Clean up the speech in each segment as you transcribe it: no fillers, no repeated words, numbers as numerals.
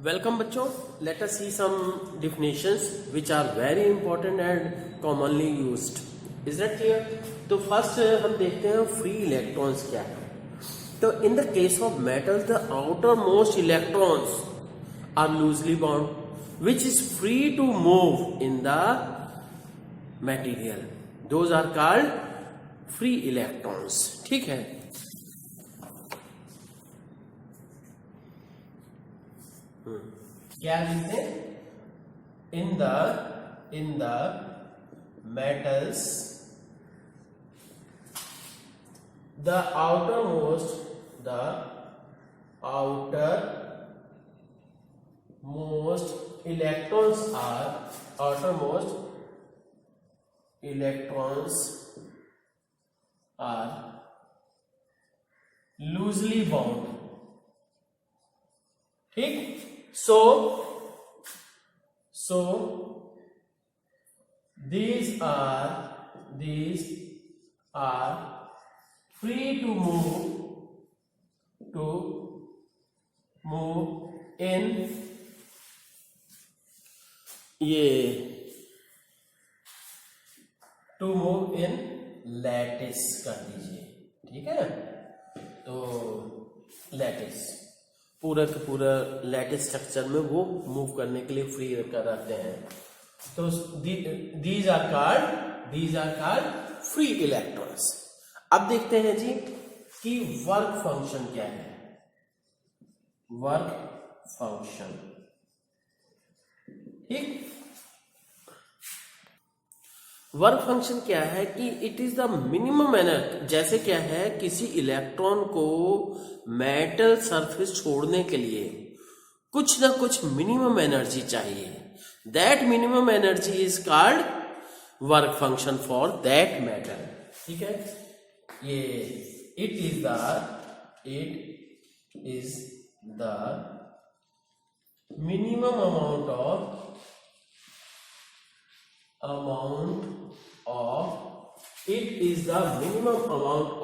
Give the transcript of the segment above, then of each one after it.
Welcome बच्चों, let us see some definitions which are very important and commonly used. Is that clear? तो first हम देखते हैं free electrons क्या है. तो in the case of metals, the outermost electrons are loosely bound, which is free to move in the material. Those are called free electrons. ठीक है. क्या लिखते हैं? in the metals, the outermost electrons are loosely bound. ठीक. So these are free to move in lattice कर दीजिए. ठीक है. तो लैटिस पूरा लैटिस स्ट्रक्चर में वो मूव करने के लिए फ्री रहते हैं. तो these are called free electrons. अब देखते हैं जी कि वर्क फंक्शन क्या है. Work function. ठीक. वर्क फंक्शन क्या है कि it is the minimum energy. जैसे क्या है, किसी इलेक्ट्रॉन को मेटल सरफेस छोड़ने के लिए कुछ ना कुछ मिनिमम एनर्जी चाहिए. That minimum energy is called work function for that metal. ठीक है. ये it is the minimum amount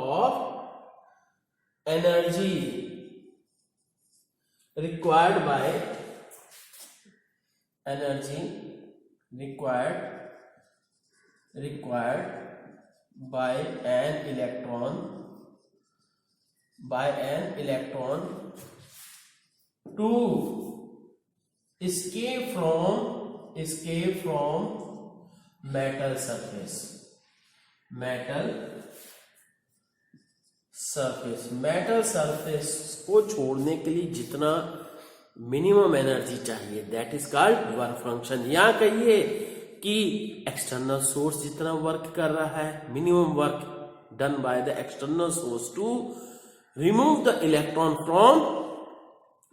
of energy required by an electron to escape from metal surface. Metal surface को छोड़ने के लिए जितना मिनिमम एनर्जी चाहिए, that is called work function. या कहिए कि एक्सटर्नल सोर्स जितना वर्क कर रहा है, minimum work done by the external source to remove the electron from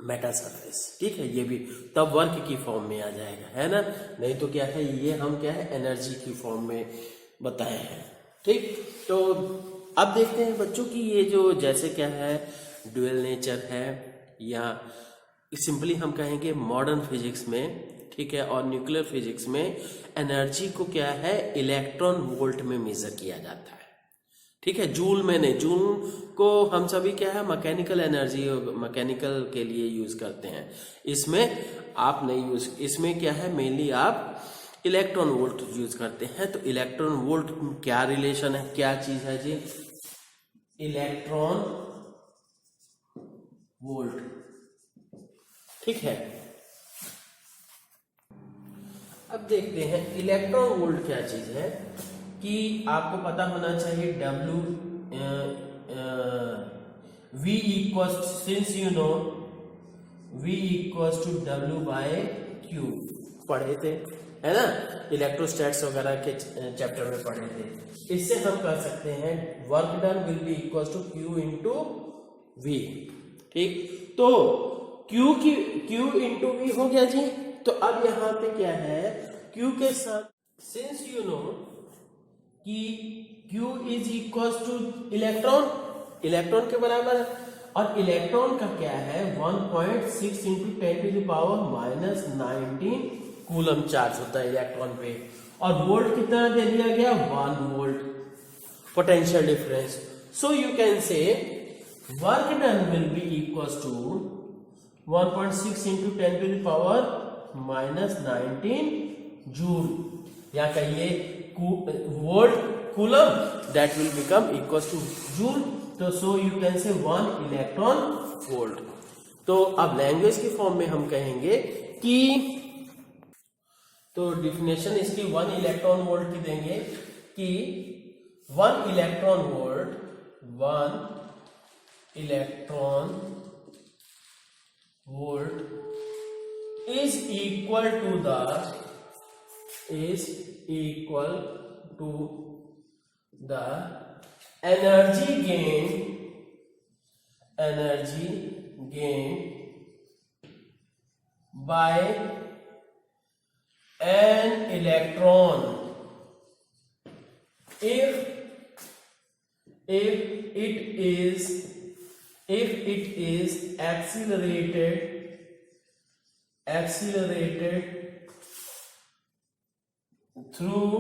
metal surface. ठीक है. ये भी तब वर्क की फॉर्म में आ जाएगा, है ना. नहीं तो क्या है, ये हम क्या है एनर्जी की फॉर्म में बताए हैं. ठीक. तो अब देखते हैं बच्चों की ये जो जैसे क्या है ड्यूअल नेचर है, या सिंपली हम कहेंगे मॉडर्न फिजिक्स में. ठीक है. और न्यूक्लियर फिजिक्स में एनर्जी को क्या है इलेक्ट्रॉन वोल्ट में मेजर किया जाता है. ठीक है. जूल में नहीं. जूल को हम सभी क्या है मैकेनिकल एनर्जी, मैकेनिकल के लिए यूज करते हैं. इसमें आप नहीं यूज, इसमें क्या है मेनली आप इलेक्ट्रॉन वोल्ट यूज करते हैं. तो इलेक्ट्रॉन वोल्ट क्या रिलेशन है, क्या चीज है जी. Electron volt. ठीक है. अब देखते हैं इलेक्ट्रॉन वोल्ट क्या चीज है. कि आपको पता होना चाहिए V equal, since you know V equal to W by Q पढ़े थे, है ना. इलेक्ट्रोस्टैट्स वगैरह के चैप्टर में पढ़े थे. इससे हम कर सकते हैं work done will be equal to Q into V. ठीक. तो Q इंटू V हो गया जी. तो अब यहां पे क्या है, Q के साथ सिंस यू नो कि Q is equal two electron के बराबर है. और इलेक्ट्रॉन का क्या है 1.6 इंटू 10⁻⁻19 कूलम चार्ज होता है इलेक्ट्रॉन पे. और वोल्ट कितना दे दिया गया 1 volt potential difference. So you can say work done will be equals to 1.6 into 10 to the power -19 joule, या कहिए volt coulomb, that will become equal to joule. तो so you can say 1 electron volt. तो अब language की form में हम कहेंगे कि, तो डिफिनेशन इसकी 1 इलेक्ट्रॉन वोल्ट की देंगे कि 1 electron volt, 1 electron volt is equal to the energy gained by an electron if it is accelerated through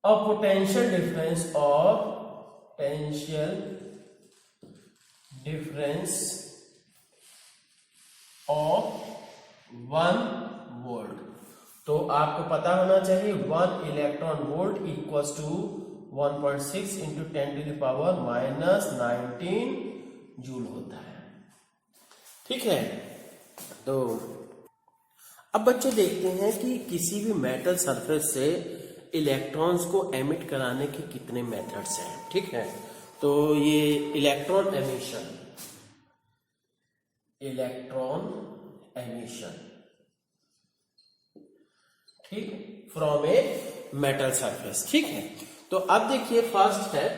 a potential difference of 1 volt. तो आपको पता होना चाहिए 1 electron volt equals to 1.6 into 10 to the power -19 joule होता है। ठीक है, तो अब बच्चे देखते हैं कि किसी भी मेटल सरफेस से इलेक्ट्रॉन्स को एमिट कराने के कितने मेथड्स हैं। ठीक है, तो ये इलेक्ट्रॉन एमिशन, ठीक, फ्रॉम ए मेटल सरफेस। ठीक है, तो अब देखिए फर्स्ट है,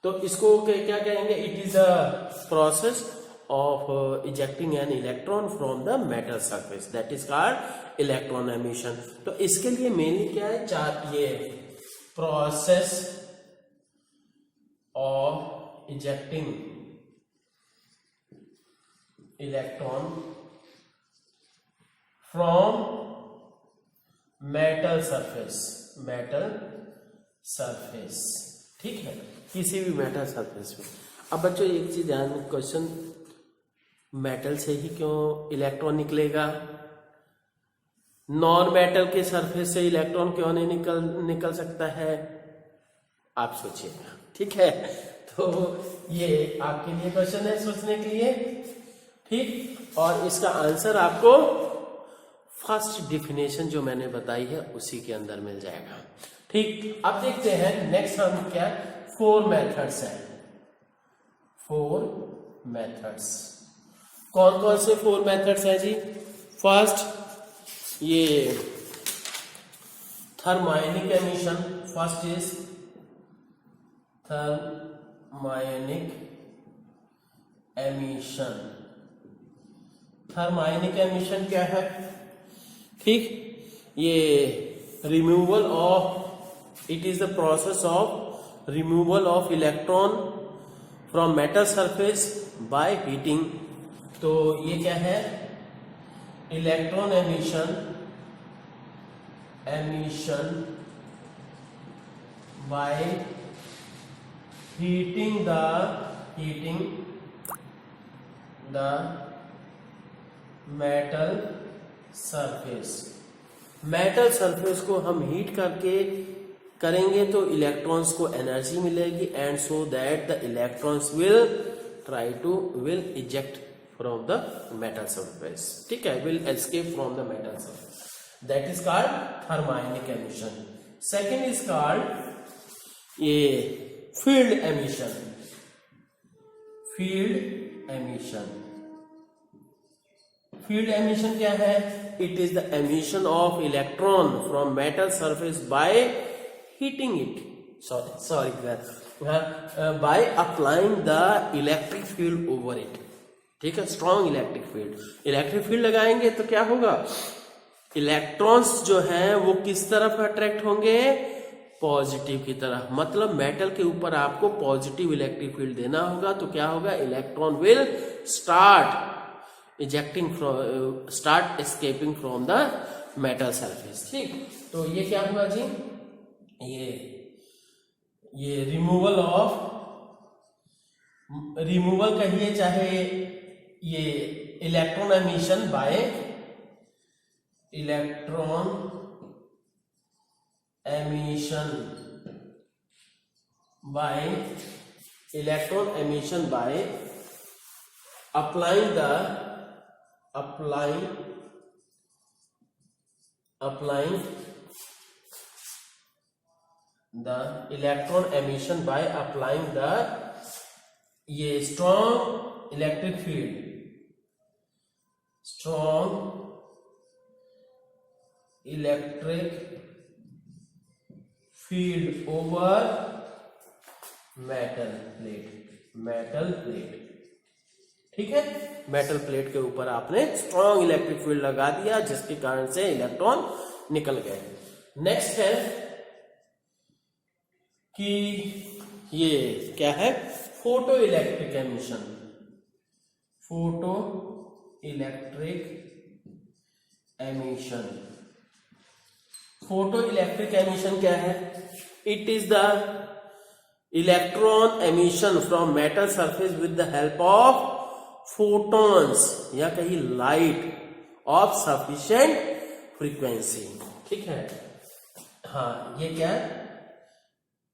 तो इसको क्या कहेंगे, it is a process of ejecting an electron from the metal surface, that is called electron emission. तो इसके लिए मेनली क्या है, ये process of ejecting electron from metal surface, ठीक है, किसी भी मेटल सरफेस में। अब बच्चों एक चीज ध्यान में, क्वेश्चन मेटल से ही क्यों इलेक्ट्रॉन निकलेगा, नॉन मेटल के सरफेस से इलेक्ट्रॉन क्यों नहीं निकल सकता है, आप सोचिएगा। ठीक है, तो ये आपके लिए क्वेश्चन है सोचने के लिए। ठीक, और इसका आंसर आपको फर्स्ट डिफिनेशन जो मैंने बताई है उसी के अंदर मिल जाएगा। ठीक, अब देखते हैं नेक्स्ट हम क्या, 4 मेथड्स हैं। 4 मेथड्स, कौन कौन से 4 मेथड्स हैं जी। फर्स्ट ये थर्मायनिक एमिशन, फर्स्ट इज थर्मायनिक एमिशन क्या है, ठीक, ये removal of, it is the process of removal of electron from metal surface by heating. तो ये क्या है, electron emission by heating the metal surface को हम हीट करके करेंगे तो इलेक्ट्रॉन्स को एनर्जी मिलेगी, and so that the electrons will eject from the metal surface. ठीक है, will escape from the metal surface, that is called thermionic emission. Second is called ये फील्ड एमिशन क्या है, it is the emission of electron from metal surface by heating it, by applying the electric field over it. ठीक है, strong electric field लगाएंगे तो क्या होगा, electrons जो हैं वो किस तरफ अट्रैक्ट होंगे, पॉजिटिव की तरफ। मतलब मेटल के ऊपर आपको पॉजिटिव इलेक्ट्रिक फील्ड देना होगा, तो क्या होगा, electron will start escaping from the metal surface. ठीक, तो ये क्या हुआ जी, ये ये रिमूवल कहिए चाहे ये electron emission by applying the electron emission by applying the ये strong electric field over metal plate। ठीक है, मेटल प्लेट के ऊपर आपने स्ट्रॉन्ग इलेक्ट्रिक फील्ड लगा दिया जिसके कारण से इलेक्ट्रॉन निकल गए। नेक्स्ट है कि ये क्या है, फोटो इलेक्ट्रिक एमिशन क्या है? It is the electron emission from metal surface with the help of photons या कहीं लाइट ऑफ सफिशिएंट फ्रीक्वेंसी। ठीक है, हाँ, ये क्या है?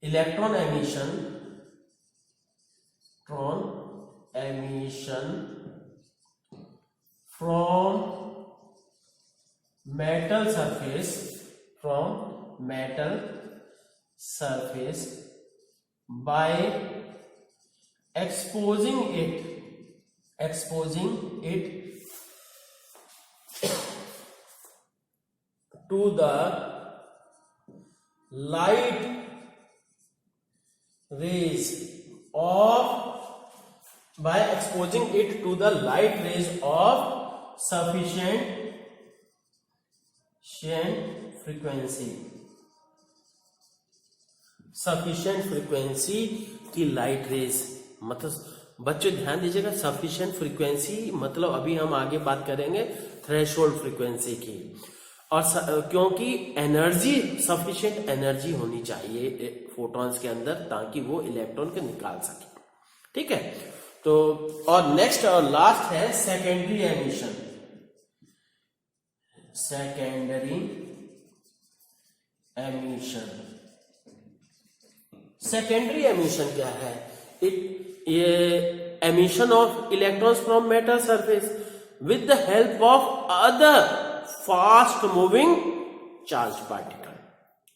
Electron emission from metal surface by exposing it to the light rays of sufficient frequency की light rays. मतलब बच्चों ध्यान दीजिएगा, सफिशिएंट फ्रीक्वेंसी मतलब अभी हम आगे बात करेंगे थ्रेशोल्ड फ्रीक्वेंसी की, और क्योंकि एनर्जी सफिशिएंट एनर्जी होनी चाहिए फोटॉन्स के अंदर ताकि वो इलेक्ट्रॉन को निकाल सके। ठीक है, तो और नेक्स्ट और लास्ट है सेकेंडरी एमिशन क्या है? ये emission of electrons from metal surface with the help of other fast moving charge particle.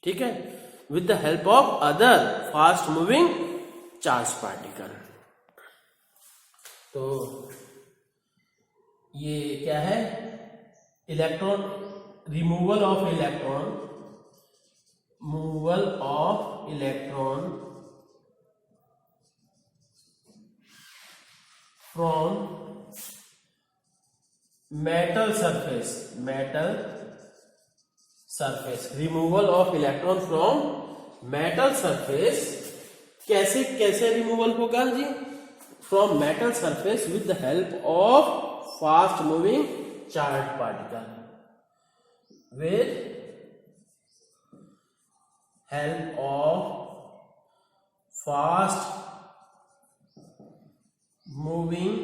ठीक है, with the help of other fast moving charge particle. तो ये क्या है? Removal of electron from metal surface removal of electron from metal surface. कैसे removal होगा जी? From metal surface with the help of fast moving charge particle, with help of fast moving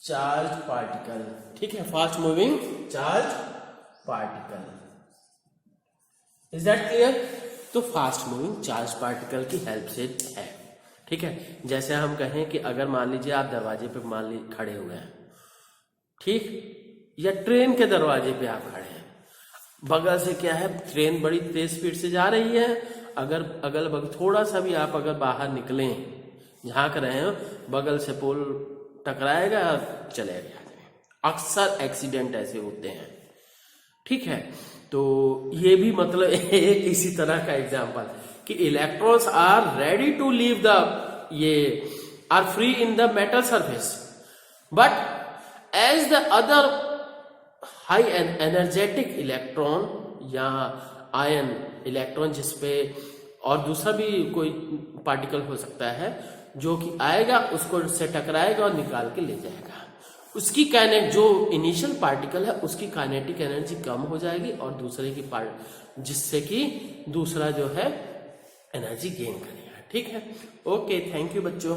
charged particle। ठीक है, fast moving charge particle. Is that clear? तो fast moving charge particle की help से है। ठीक है, जैसे हम कहें कि अगर मान लीजिए आप दरवाजे पे खड़े हुए हैं, ठीक, या ट्रेन के दरवाजे पे आप खड़े हैं, बगल से क्या है, ट्रेन बड़ी तेज स्पीड से जा रही है, अगर अगल बगल थोड़ा सा भी आप अगर बाहर निकलें, झांक रहे हो, बगल से पोल टकराएगा और चले जाएंगे। अक्सर एक्सीडेंट ऐसे होते हैं। ठीक है, तो ये भी मतलब एक इसी तरह का एग्जाम्पल कि electrons are ready to leave are free in the metal surface, but as the other high energetic electron या आयन इलेक्ट्रॉन, जिसपे और दूसरा भी कोई पार्टिकल हो सकता है जो कि आएगा, उसको से टकराएगा और निकाल के ले जाएगा, उसकी जो इनिशियल पार्टिकल है उसकी काइनेटिक एनर्जी कम हो जाएगी और दूसरे की जिससे कि दूसरा जो है एनर्जी गेन करेगा। ठीक है, ओके, थैंक यू बच्चों।